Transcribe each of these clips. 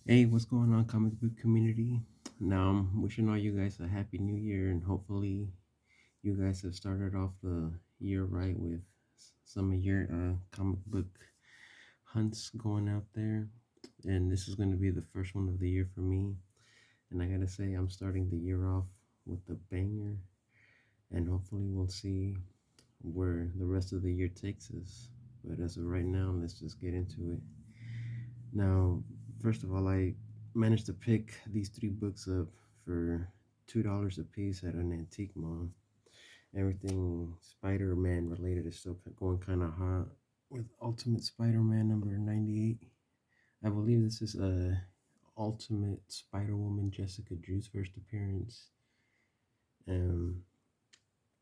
Hey, what's going on, comic book community? Now, I'm wishing all you guys a happy new year, and hopefully, you guys have started off the year right with some of your comic book hunts going out there. And this is going to be the first one of the year for me. And I gotta say, I'm starting the year off with a banger, and hopefully, we'll see where the rest of the year takes us. But as of right now, let's just get into it. Now, first of all, I managed to pick these three books up for $2 a piece at an antique mall. Everything Spider-Man related is still going kind of hot with Ultimate Spider-Man number 98. I believe this is a Ultimate Spider-Woman Jessica Drew's first appearance. Um,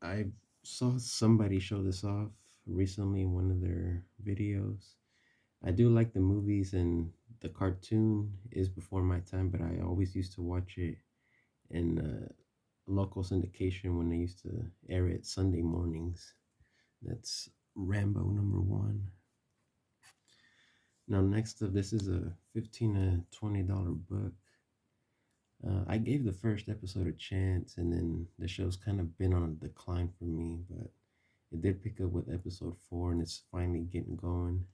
I saw somebody show this off recently in one of their videos. I do like the movies, and the cartoon is before my time, but I always used to watch it in local syndication when they used to air it Sunday mornings. That's Rambo number one. Now, next up, this is a $15 to $20 book. I gave the first episode a chance, and then the show's kind of been on a decline for me, but it did pick up with episode four, and it's finally getting going.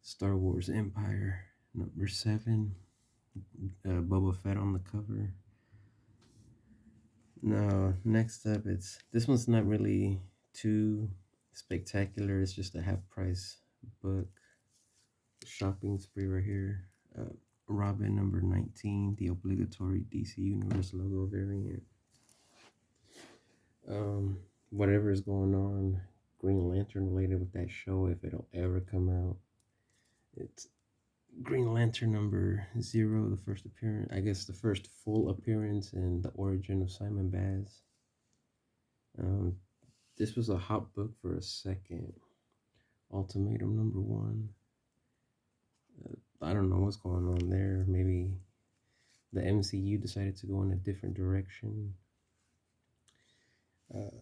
Star Wars Empire number seven. Boba Fett on the cover. Now, next up, it's this one's not really too spectacular. It's just a half price book. Shopping spree right here. Robin number 19, the obligatory DC Universe logo variant. Whatever is going on, Green Lantern related with that show, if it'll ever come out, it's Green Lantern number zero, the first appearance, I guess the first full appearance in the origin of Simon Baz. Um, this was a hot book for a second. Ultimatum number one. I don't know what's going on there. Maybe the MCU decided to go in a different direction. Uh,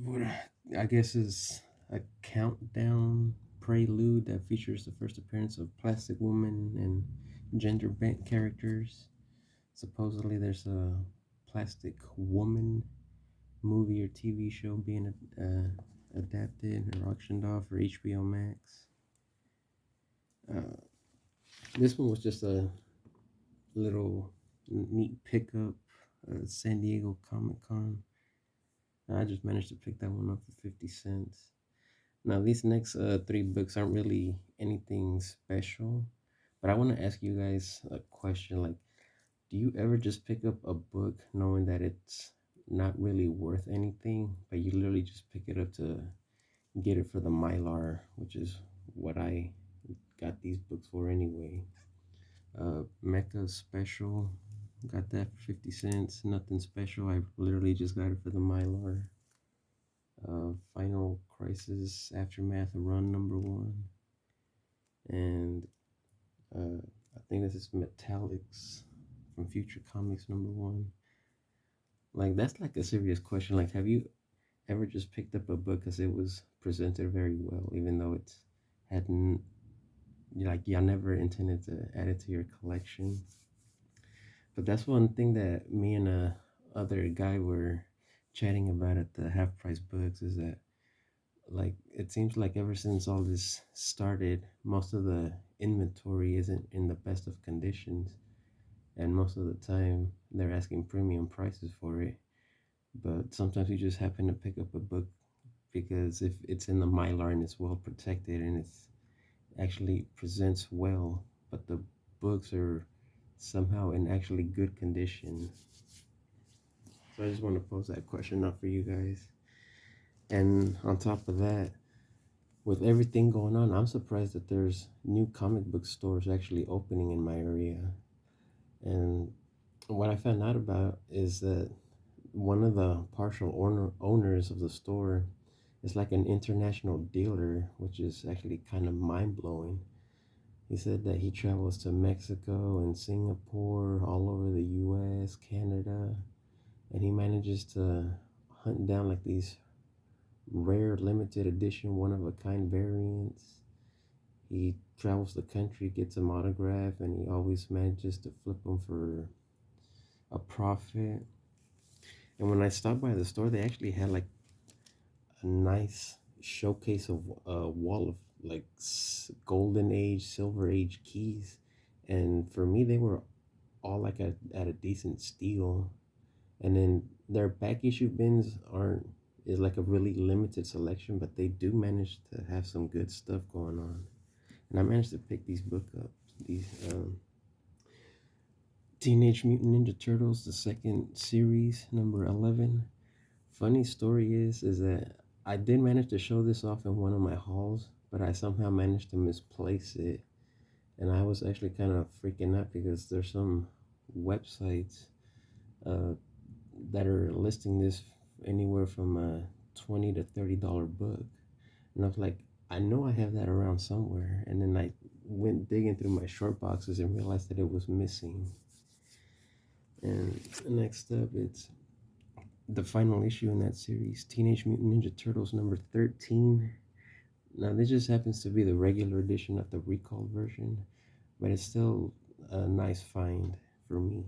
what I guess is a countdown prelude that features the first appearance of Plastic Woman and gender bent characters. Supposedly, there's a Plastic Woman movie or TV show being adapted or auctioned off for HBO Max. Uh, this one was just a little neat pickup. San Diego Comic Con. I just managed to pick that one up for 50 cents. Now, these next three books aren't really anything special, but I want to ask you guys a question. Like, do you ever just pick up a book knowing that it's not really worth anything, but you literally just pick it up to get it for the Mylar, which is what I got these books for anyway? Mecha Special, got that for 50 cents. Nothing special. I literally just got it for the Mylar. Final Crisis Aftermath Run number one. And I think this is Metallics from Future Comics number one. Like, that's like a serious question. Like, have you ever just picked up a book because it was presented very well, even though it's hadn't, like, y'all never intended to add it to your collection? But that's one thing that me and a other guy were chatting about at the half price books is that, like, it seems like ever since all this started, most of the inventory isn't in the best of conditions, and most of the time they're asking premium prices for it. But sometimes you just happen to pick up a book because if it's in the Mylar and it's well protected and it's actually presents well, but the books are somehow in actually good condition. So I just want to pose that question up for you guys. And on top of that, with everything going on, I'm surprised that there's new comic book stores actually opening in my area. And what I found out about is that one of the partial owners of the store is like an international dealer, which is actually kind of mind blowing. He said that he travels to Mexico and Singapore, all over the US, Canada, and he manages to hunt down like these rare limited edition one of a kind variants. He travels the country, gets them autograph, and he always manages to flip them for a profit. And when I stopped by the store, they actually had like a nice showcase of a wall of like golden age, silver age keys. And for me, they were all like at a decent steal. And then their back issue bins aren't is like a really limited selection, but they do manage to have some good stuff going on. And I managed to pick these book up. These Teenage Mutant Ninja Turtles, the second series, number 11. Funny story is that I did manage to show this off in one of my hauls, but I somehow managed to misplace it. And I was actually kind of freaking out because there's some websites uh, that are listing this anywhere from a $20 to $30 book. And I was like, I know I have that around somewhere. And then I went digging through my short boxes and realized that it was missing. And next up, it's the final issue in that series, Teenage Mutant Ninja Turtles number 13. Now, this just happens to be the regular edition of the recalled version, but it's still a nice find for me.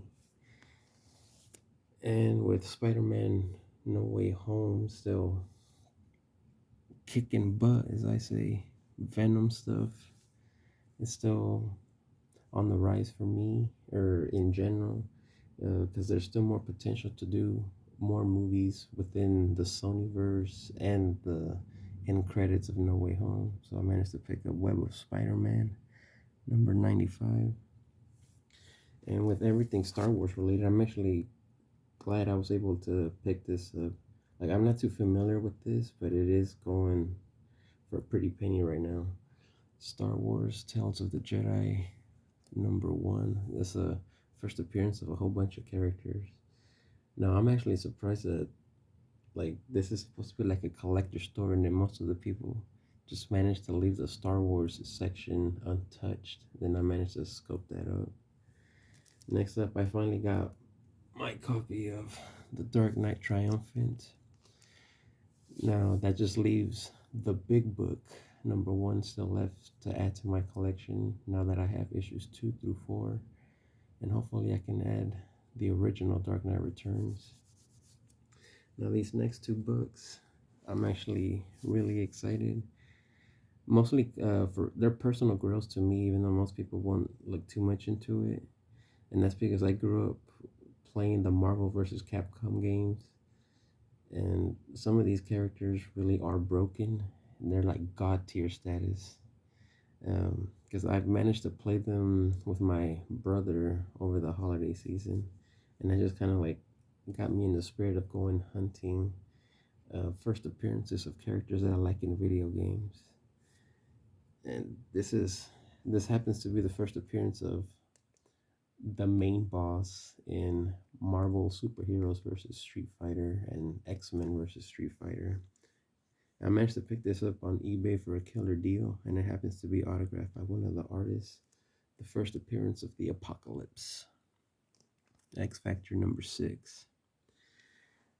And with Spider-Man No Way Home still kicking butt, as I say, Venom stuff is still on the rise for me, or in general, because there's still more potential to do more movies within the Sonyverse and the end credits of No Way Home. So I managed to pick up Web of Spider-Man, number 95. And with everything Star Wars related, I'm actually glad I was able to pick this up. Like, I'm not too familiar with this, but it is going for a pretty penny right now. Star Wars Tales of the Jedi, number 1. This is a first appearance of a whole bunch of characters. Now, I'm actually surprised that like this is supposed to be like a collector store, and then most of the people just managed to leave the Star Wars section untouched. Then I managed to scope that up. Next up, I finally got my copy of The Dark Knight Triumphant. Now that just leaves the big book, number 1, still left to add to my collection now that I have issues 2 through 4. And hopefully I can add the original Dark Knight Returns. Now these next 2 books, I'm actually really excited. Mostly for their personal grails to me, even though most people won't look too much into it. And that's because I grew up playing the Marvel vs. Capcom games. And some of these characters really are broken. And they're like god tier status. Because I've managed to play them with my brother over the holiday season. And that just kind of like got me in the spirit of going hunting first appearances of characters that I like in video games. And this happens to be the first appearance of the main boss in Marvel Superheroes versus Street Fighter and X-Men versus Street Fighter. I managed to pick this up on eBay for a killer deal, and it happens to be autographed by one of the artists. The first appearance of the Apocalypse, X Factor number 6.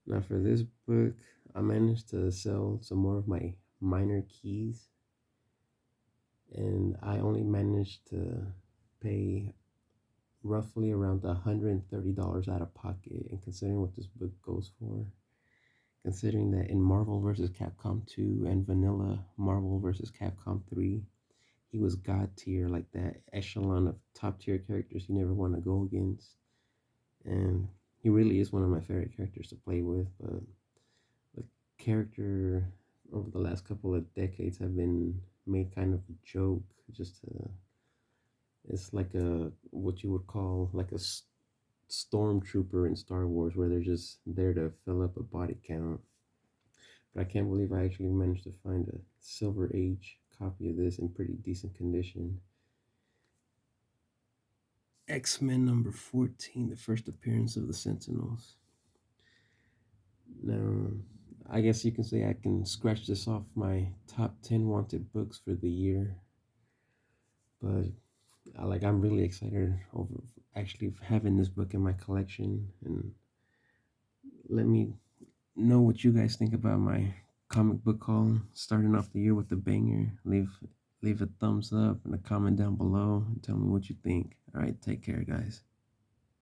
Now for this book, I managed to sell some more of my minor keys, and I only managed to pay roughly around $130 out of pocket. And considering what this book goes for, considering that in Marvel vs. Capcom 2 and vanilla Marvel vs. Capcom 3, he was god tier, like that echelon of top tier characters you never want to go against. And he really is one of my favorite characters to play with. But the character over the last couple of decades have been made kind of a joke, just to, it's like a what you would call like a stormtrooper in Star Wars, where they're just there to fill up a body count. But I can't believe I actually managed to find a Silver Age copy of this in pretty decent condition. X-Men number 14, the first appearance of the Sentinels. Now, I guess you can say I can scratch this off my top 10 wanted books for the year. But I'm really excited over actually having this book in my collection. And let me know what you guys think about my comic book haul, starting off the year with a banger. Leave leave a thumbs up and a comment down below and tell me what you think. All right, take care, guys.